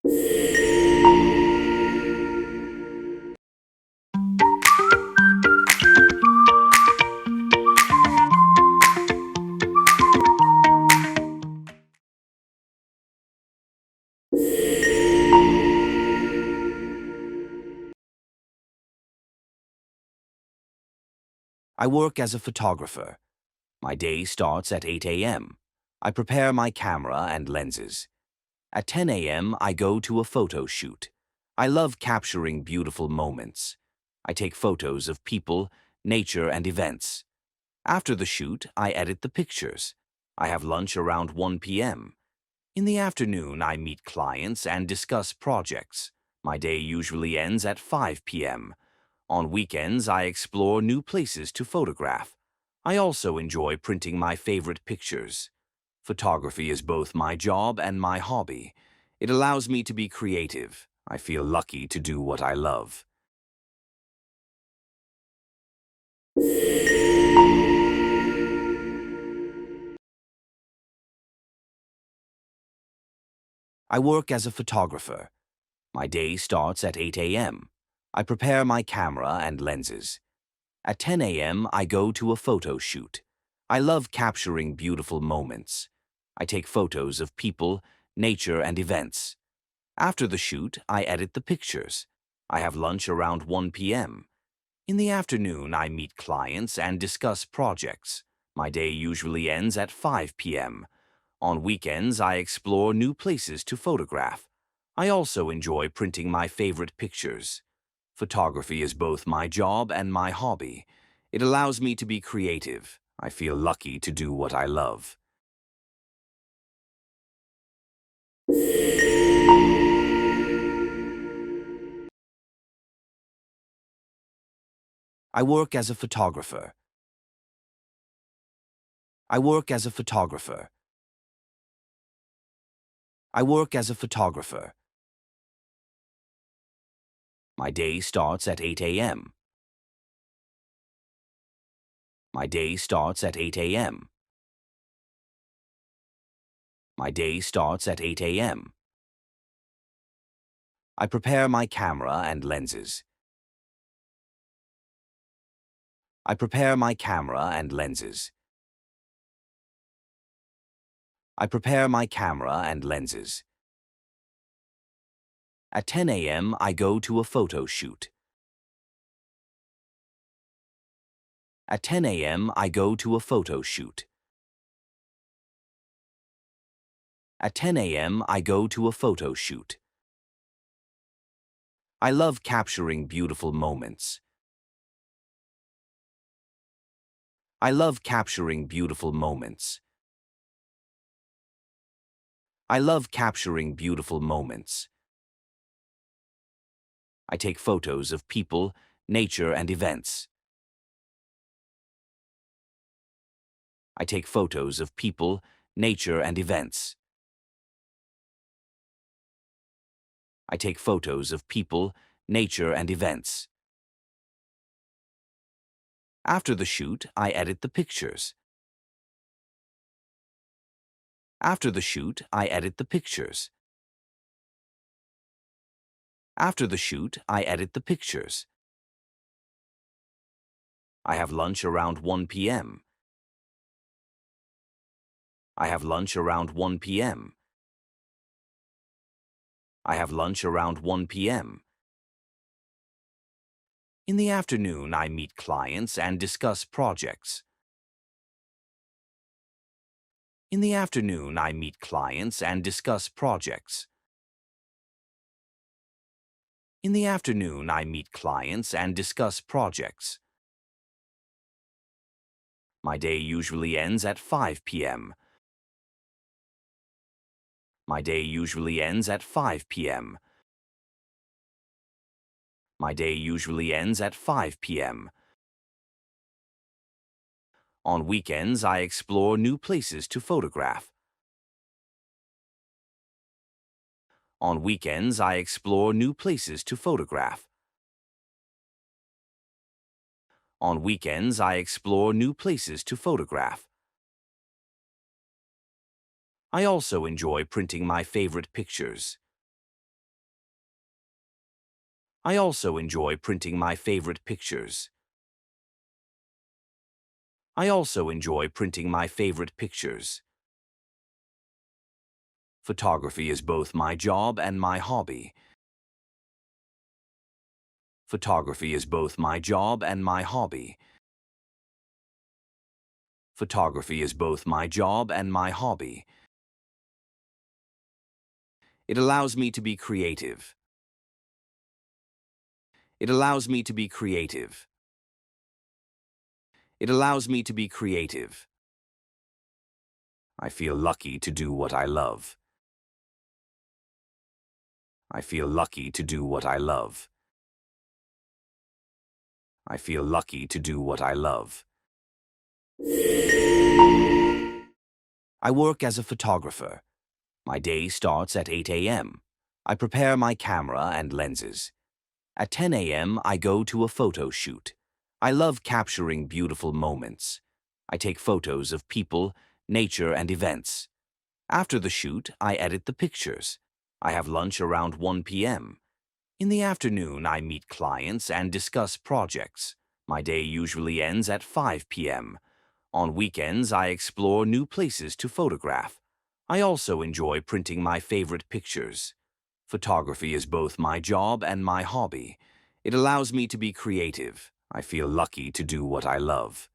I work as a photographer. My day starts at 8 a.m. I prepare my camera and lenses. At 10 a.m., I go to a photo shoot. I love capturing beautiful moments. I take photos of people, nature, and events. After the shoot, I edit the pictures. I have lunch around 1 p.m. In the afternoon, I meet clients and discuss projects. My day usually ends at 5 p.m. On weekends, I explore new places to photograph. I also enjoy printing my favorite pictures. Photography is both my job and my hobby. It allows me to be creative. I feel lucky to do what I love. I work as a photographer. My day starts at 8 a.m. I prepare my camera and lenses. At 10 a.m., I go to a photo shoot. I love capturing beautiful moments. I take photos of people, nature, and events. After the shoot, I edit the pictures. I have lunch around 1 p.m. In the afternoon, I meet clients and discuss projects. My day usually ends at 5 p.m. On weekends, I explore new places to photograph. I also enjoy printing my favorite pictures. Photography is both my job and my hobby. It allows me to be creative. I feel lucky to do what I love. I work as a photographer. I work as a photographer. I work as a photographer. My day starts at 8 a.m. My day starts at 8 a.m. My day starts at 8 a.m. I prepare my camera and lenses. I prepare my camera and lenses. I prepare my camera and lenses. At 10 a.m., I go to a photo shoot. At 10 a.m., I go to a photo shoot. At 10 a.m., I go to a photo shoot. I love capturing beautiful moments. I love capturing beautiful moments. I love capturing beautiful moments. I take photos of people, nature, and events. I take photos of people, nature, and events. I take photos of people, nature, and events. After the shoot, I edit the pictures. After the shoot, I edit the pictures. After the shoot, I edit the pictures. I have lunch around 1 p.m. I have lunch around 1 p.m. I have lunch around 1 p.m. In the afternoon, I meet clients and discuss projects. In the afternoon, I meet clients and discuss projects. In the afternoon, I meet clients and discuss projects. My day usually ends at 5 p.m. My day usually ends at 5 p.m. My day usually ends at 5 p.m. On weekends, I explore new places to photograph. On weekends, I explore new places to photograph. On weekends, I explore new places to photograph. I also enjoy printing my favorite pictures. I also enjoy printing my favorite pictures. I also enjoy printing my favorite pictures. Photography is both my job and my hobby. Photography is both my job and my hobby. Photography is both my job and my hobby. It allows me to be creative. It allows me to be creative. It allows me to be creative. I feel lucky to do what I love. I feel lucky to do what I love. I feel lucky to do what I love. I work as a photographer. My day starts at 8 a.m. I prepare my camera and lenses. At 10 a.m., I go to a photo shoot. I love capturing beautiful moments. I take photos of people, nature, and events. After the shoot, I edit the pictures. I have lunch around 1 p.m. In the afternoon, I meet clients and discuss projects. My day usually ends at 5 p.m. On weekends, I explore new places to photograph. I also enjoy printing my favorite pictures. Photography is both my job and my hobby. It allows me to be creative. I feel lucky to do what I love.